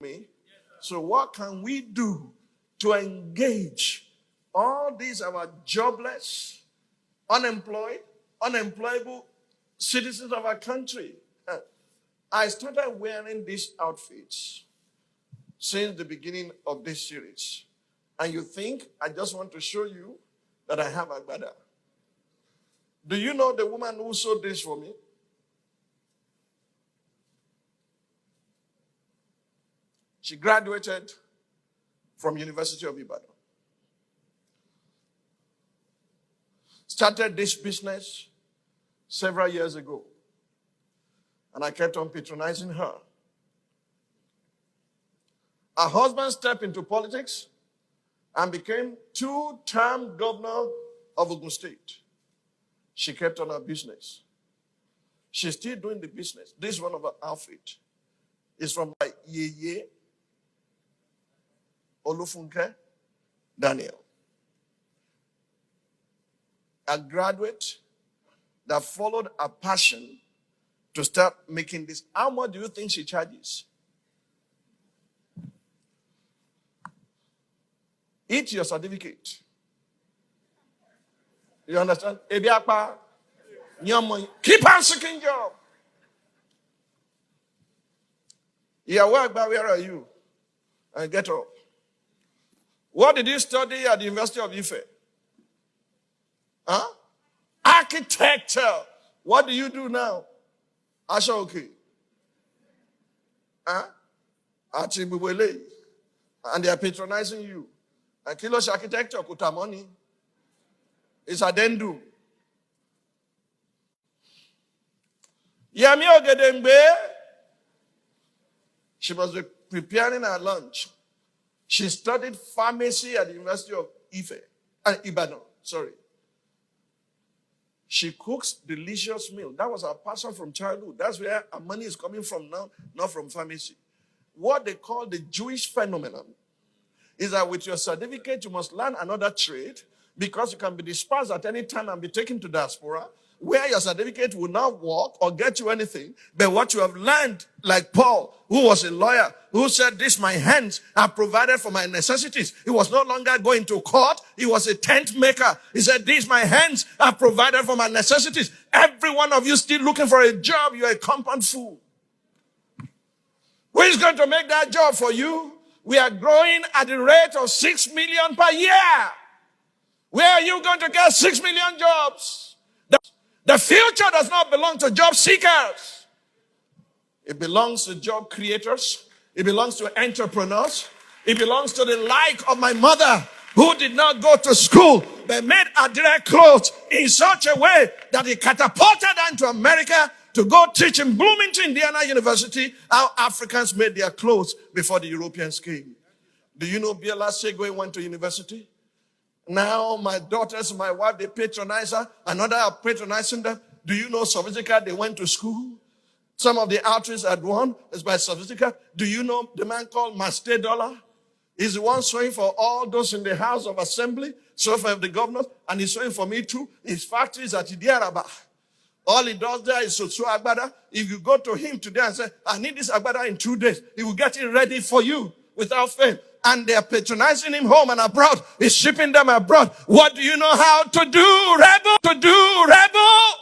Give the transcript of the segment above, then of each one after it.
me. So what can we do to engage all these our jobless, unemployed, unemployable citizens of our country? I started wearing these outfits since the beginning of this series. And you think I just want to show you that I have a brother. Do you know the woman who sewed this for me? She graduated from University of Ibadan. Started this business several years ago. And I kept on patronizing her. Her husband stepped into politics and became 2-term governor of Ogun State. She kept on her business. She's still doing the business. This is one of her outfits. It's from my Yeye Olufunke Daniel. A graduate that followed a passion to start making this. How much do you think she charges? Eat your certificate. You understand? Keep on seeking job. You are work, but where are you? And get up. What did you study at the University of Ife? Huh? Architecture. What do you do now? Asha okay. Huh? And they are patronizing you. And Kilosh architecture, kutamoni. It's addendum. Yami Ogedengbe. She was preparing her lunch. She studied pharmacy at the University of Ibadan. Sorry. She cooks delicious meal. That was her passion from childhood. That's where her money is coming from now, not from pharmacy. What they call the Jewish phenomenon is that with your certificate, you must learn another trade because you can be dispersed at any time and be taken to diaspora, where your certificate will not work or get you anything. But what you have learned, like Paul, who was a lawyer, who said, "This my hands are provided for my necessities." He was no longer going to court. He was a tent maker. He said, "These my hands are provided for my necessities." Every one of you still looking for a job, you're a compound fool. Who is going to make that job for you? We are growing at the rate of 6 million per year. Where are you going to get 6 million jobs? The future does not belong to job seekers. It belongs to job creators. It belongs to entrepreneurs. It belongs to the like of my mother, who did not go to school, but made her direct clothes in such a way that he catapulted her into America to go teach in Bloomington, Indiana University, how Africans made their clothes before the Europeans came. Do you know Biola Segwe went to university? Now my daughters, my wife, they patronize her. Another are patronizing them. Do you know Sophistica? They went to school. Some of the outreach at one is by Sophistica. Do you know the man called Master Dollar? He's the one sewing for all those in the House of Assembly, so for the governors, and he's sewing for me too. His factory is at Idiaraba. All he does there is to sew agbada. If you go to him today and say, "I need this agbada in 2 days," he will get it ready for you without fail. And they are patronizing him home and abroad. He's shipping them abroad. What do you know how to do, rebel? To do, rebel?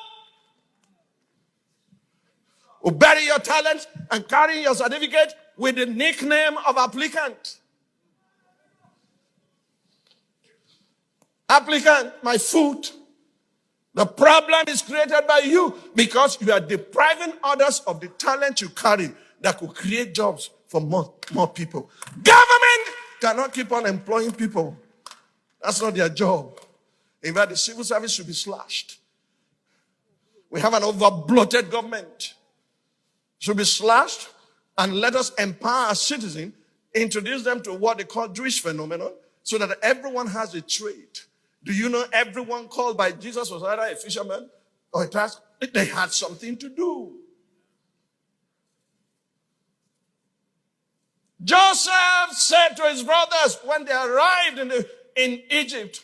Who bury your talent and carry your certificate with the nickname of applicant. Applicant, my foot. The problem is created by you because you are depriving others of the talent you carry that could create jobs for more people. Government cannot keep on employing people. That's not their job. In fact, the civil service should be slashed. We have an over-bloated government. Should be slashed, and let us empower our citizens, introduce them to what they call Jewish phenomenon, so that everyone has a trade. Do you know everyone called by Jesus was either a fisherman or a task? They had something to do. Joseph said to his brothers when they arrived in Egypt,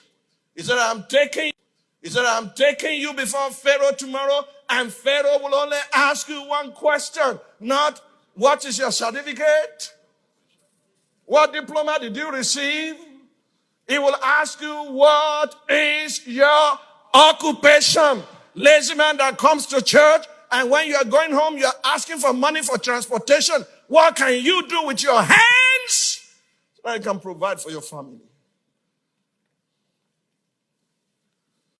he said, I'm taking you before Pharaoh tomorrow, and Pharaoh will only ask you one question, not what is your certificate? What diploma did you receive? He will ask you, what is your occupation? Lazy man that comes to church, and when you are going home, you are asking for money for transportation. What can you do with your hands so you can provide for your family?